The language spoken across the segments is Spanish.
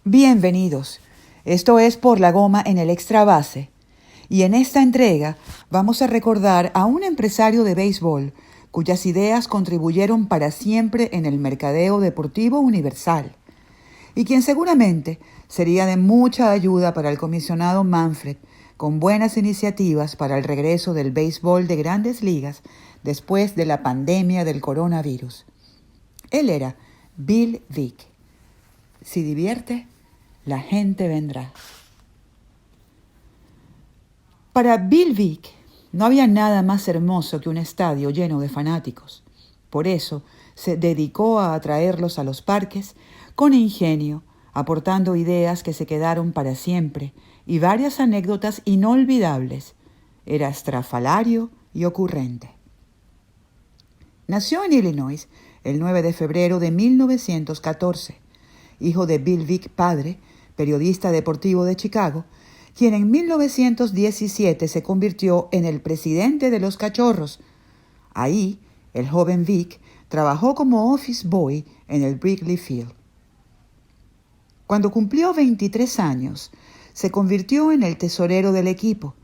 Bienvenidos. Esto es Por la Goma en el Extra Base. Y en esta entrega vamos a recordar a un empresario de béisbol cuyas ideas contribuyeron para siempre en el mercadeo deportivo universal y quien seguramente sería de mucha ayuda para el comisionado Manfred con buenas iniciativas para el regreso del béisbol de grandes ligas después de la pandemia del coronavirus. Él era Bill Veeck. Si divierte, la gente vendrá. Para Bill Veeck no había nada más hermoso que un estadio lleno de fanáticos. Por eso se dedicó a atraerlos a los parques con ingenio, aportando ideas que se quedaron para siempre y varias anécdotas inolvidables. Era estrafalario y ocurrente. Nació en Illinois el 9 de febrero de 1914, hijo de Bill Veeck padre, periodista deportivo de Chicago, quien en 1917 se convirtió en el presidente de los Cachorros. Ahí, el joven Veeck trabajó como office boy en el Wrigley Field. Cuando cumplió 23 años, se convirtió en el tesorero del equipo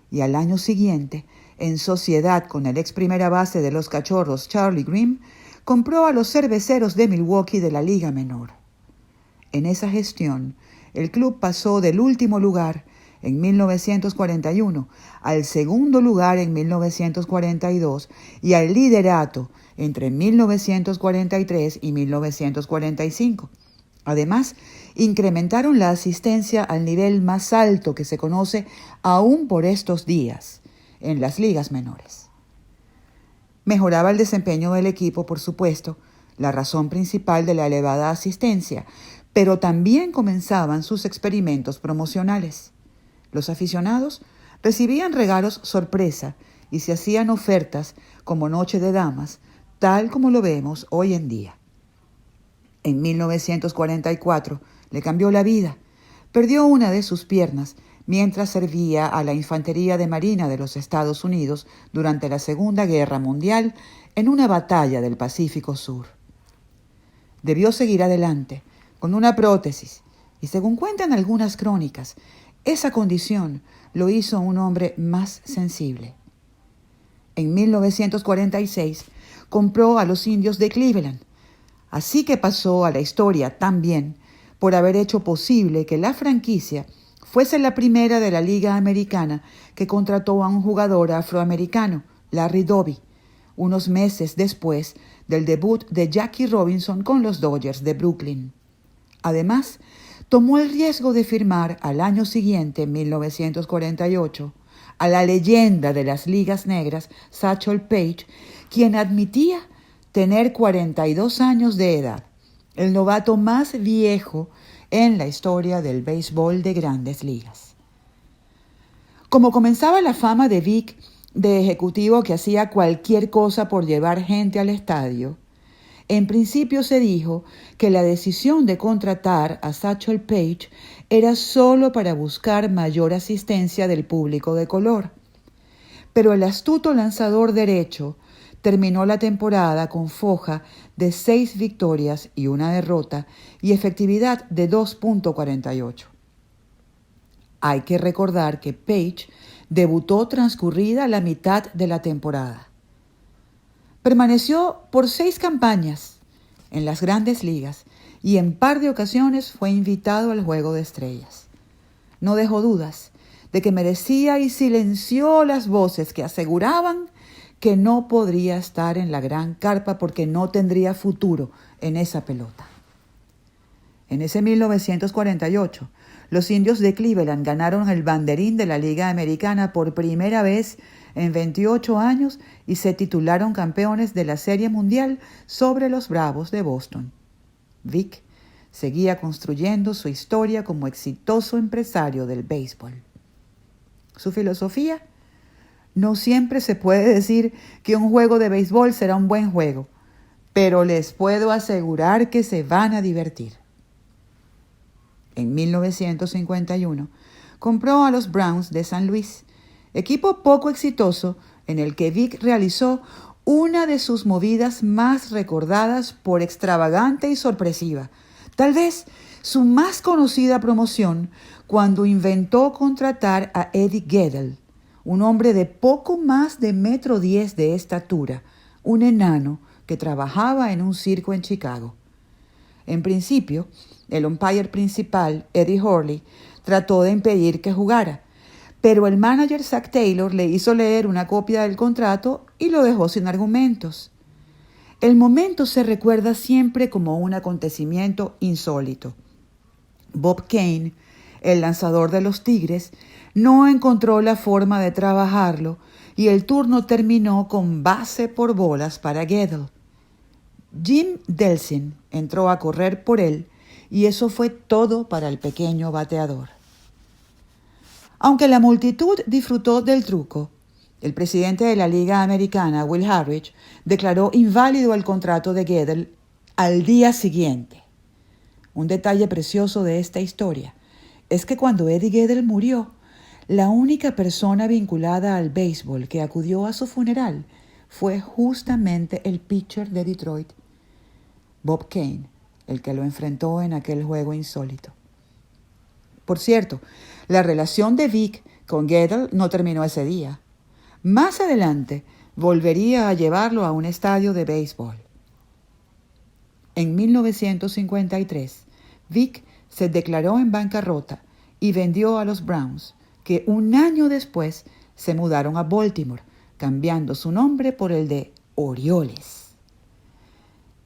y al año siguiente, en sociedad con el ex primera base de los Cachorros, Charlie Grimm, compró a los Cerveceros de Milwaukee de la Liga Menor. En esa gestión, el club pasó del último lugar en 1941 al segundo lugar en 1942 y al liderato entre 1943 y 1945. Además, incrementaron la asistencia al nivel más alto que se conoce aún por estos días, en las ligas menores. Mejoraba el desempeño del equipo, por supuesto, la razón principal de la elevada asistencia, pero también comenzaban sus experimentos promocionales. Los aficionados recibían regalos sorpresa y se hacían ofertas como noche de damas, tal como lo vemos hoy en día. En 1944 le cambió la vida. Perdió una de sus piernas mientras servía a la Infantería de Marina de los Estados Unidos durante la Segunda Guerra Mundial en una batalla del Pacífico Sur. Debió seguir adelante con una prótesis y, según cuentan algunas crónicas, esa condición lo hizo un hombre más sensible. En 1946 compró a los Indios de Cleveland, así que pasó a la historia también por haber hecho posible que la franquicia fuese la primera de la Liga Americana que contrató a un jugador afroamericano, Larry Doby, unos meses después del debut de Jackie Robinson con los Dodgers de Brooklyn. Además, tomó el riesgo de firmar al año siguiente, en 1948, a la leyenda de las ligas negras, Satchel Paige, quien admitía tener 42 años de edad, el novato más viejo en la historia del béisbol de grandes ligas. Como comenzaba la fama de Veeck de ejecutivo que hacía cualquier cosa por llevar gente al estadio, en principio se dijo que la decisión de contratar a Satchel Paige era solo para buscar mayor asistencia del público de color. Pero el astuto lanzador derecho terminó la temporada con foja de 6 victorias y 1 derrota y efectividad de 2.48. Hay que recordar que Paige debutó transcurrida la mitad de la temporada. Permaneció por 6 campañas en las grandes ligas y en par de ocasiones fue invitado al Juego de Estrellas. No dejó dudas de que merecía y silenció las voces que aseguraban que no podría estar en la gran carpa porque no tendría futuro en esa pelota. En ese 1948, los Indios de Cleveland ganaron el banderín de la Liga Americana por primera vez en 28 años y se titularon campeones de la Serie Mundial sobre los Bravos de Boston. Veeck seguía construyendo su historia como exitoso empresario del béisbol. Su filosofía: no siempre se puede decir que un juego de béisbol será un buen juego, pero les puedo asegurar que se van a divertir. En 1951 compró a los Browns de San Luis, equipo poco exitoso en el que Veeck realizó una de sus movidas más recordadas por extravagante y sorpresiva, Tal vez su más conocida promoción cuando inventó contratar a Eddie Gaedel, un hombre de poco más de 1,10 m de estatura, un enano que trabajaba en un circo en Chicago. En principio, el umpire principal, Eddie Hurley, trató de impedir que jugara, pero el manager Zack Taylor le hizo leer una copia del contrato y lo dejó sin argumentos. El momento se recuerda siempre como un acontecimiento insólito. Bob Kane, el lanzador de los Tigres, no encontró la forma de trabajarlo y el turno terminó con base por bolas para Gaedel. Jim Delsin entró a correr por él y eso fue todo para el pequeño bateador. Aunque la multitud disfrutó del truco, el presidente de la Liga Americana, Will Harridge, declaró inválido el contrato de Gaedel al día siguiente. Un detalle precioso de esta historia es que cuando Eddie Gaedel murió, la única persona vinculada al béisbol que acudió a su funeral fue justamente el pitcher de Detroit, Bob Kane, el que lo enfrentó en aquel juego insólito. Por cierto, la relación de Vic con Gaedel no terminó ese día. Más adelante, volvería a llevarlo a un estadio de béisbol. En 1953, Vic se declaró en bancarrota y vendió a los Browns, que un año después se mudaron a Baltimore, cambiando su nombre por el de Orioles.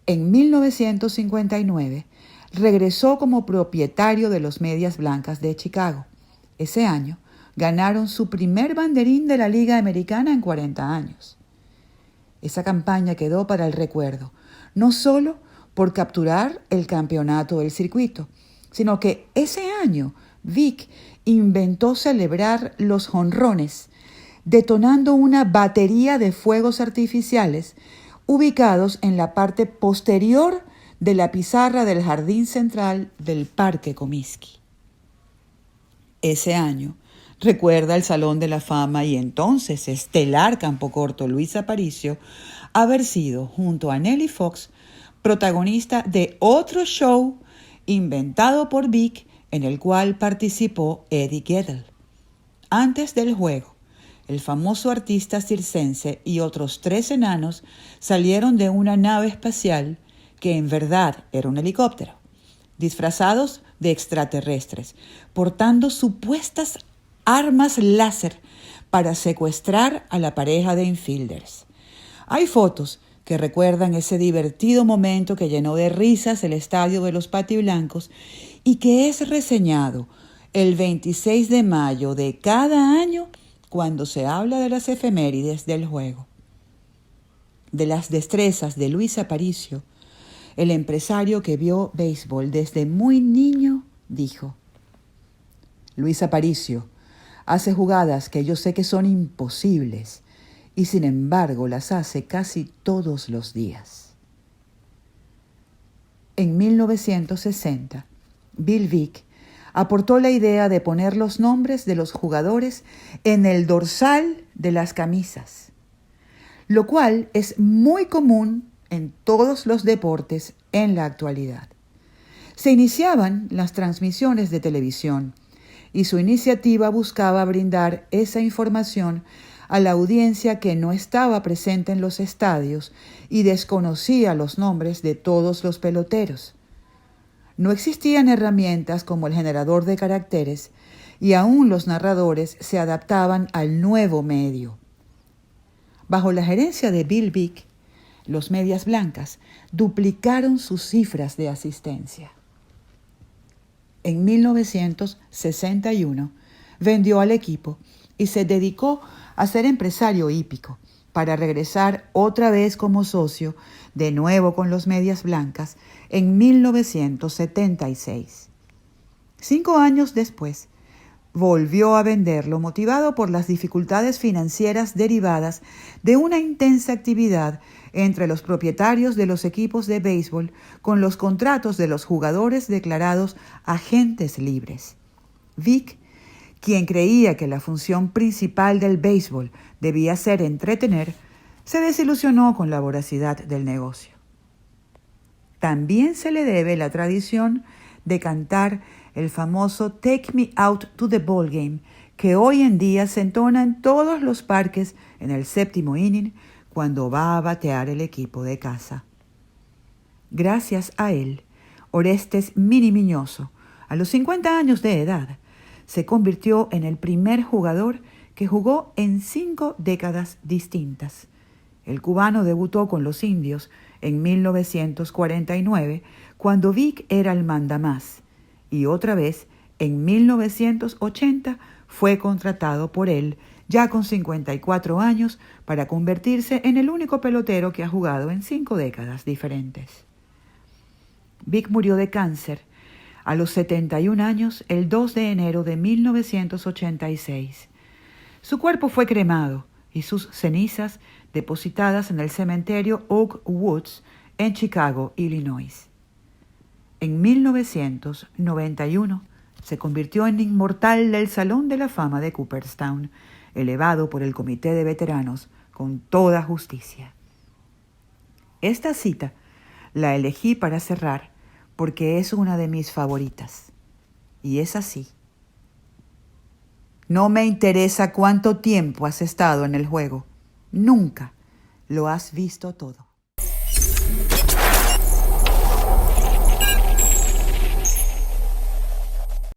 En 1959, regresó como propietario de los Medias Blancas de Chicago. Ese año, ganaron su primer banderín de la Liga Americana en 40 años. Esa campaña quedó para el recuerdo, no solo por capturar el campeonato del circuito, sino que ese año Vic inventó celebrar los jonrones, detonando una batería de fuegos artificiales ubicados en la parte posterior de la pizarra del jardín central del Parque Comiskey. Ese año, recuerda el Salón de la Fama y entonces estelar campocorto Luis Aparicio haber sido, junto a Nellie Fox, protagonista de otro show inventado por Vic en el cual participó Eddie Gaedel. Antes del juego, el famoso artista circense y otros 3 enanos salieron de una nave espacial que en verdad era un helicóptero, disfrazados de extraterrestres, portando supuestas armas láser para secuestrar a la pareja de infielders. Hay fotos que recuerdan ese divertido momento que llenó de risas el estadio de los Patiblancos y que es reseñado el 26 de mayo de cada año cuando se habla de las efemérides del juego. De las destrezas de Luis Aparicio, el empresario que vio béisbol desde muy niño dijo: Luis Aparicio hace jugadas que yo sé que son imposibles y sin embargo las hace casi todos los días. En 1960, Bill Vick aportó la idea de poner los nombres de los jugadores en el dorsal de las camisas, lo cual es muy común en todos los deportes en la actualidad. Se iniciaban las transmisiones de televisión y su iniciativa buscaba brindar esa información a la audiencia que no estaba presente en los estadios y desconocía los nombres de todos los peloteros. No existían herramientas como el generador de caracteres y aún los narradores se adaptaban al nuevo medio. Bajo la gerencia de Bill Vick, los Medias Blancas duplicaron sus cifras de asistencia. En 1961 vendió al equipo y se dedicó a ser empresario hípico para regresar otra vez como socio, de nuevo con los Medias Blancas, en 1976. 5 años después, volvió a venderlo motivado por las dificultades financieras derivadas de una intensa actividad entre los propietarios de los equipos de béisbol con los contratos de los jugadores declarados agentes libres. Vick, quien creía que la función principal del béisbol debía ser entretener, se desilusionó con la voracidad del negocio. También se le debe la tradición de cantar el famoso Take Me Out to the Ball Game, que hoy en día se entona en todos los parques en el séptimo inning cuando va a batear el equipo de casa. Gracias a él, Orestes Mini Miñoso, a los 50 años de edad, se convirtió en el primer jugador que jugó en 5 décadas distintas. El cubano debutó con los indios en 1949, cuando Vic era el mandamás, y otra vez en 1980 fue contratado por él, ya con 54 años, para convertirse en el único pelotero que ha jugado en 5 décadas diferentes. Vic murió de cáncer a los 71 años el 2 de enero de 1986. Su cuerpo fue cremado y sus cenizas depositadas en el cementerio Oak Woods en Chicago, Illinois. En 1991 se convirtió en inmortal del Salón de la Fama de Cooperstown, elevado por el Comité de Veteranos con toda justicia. Esta cita la elegí para cerrar porque es una de mis favoritas. Y es así. No me interesa cuánto tiempo has estado en el juego. Nunca lo has visto todo.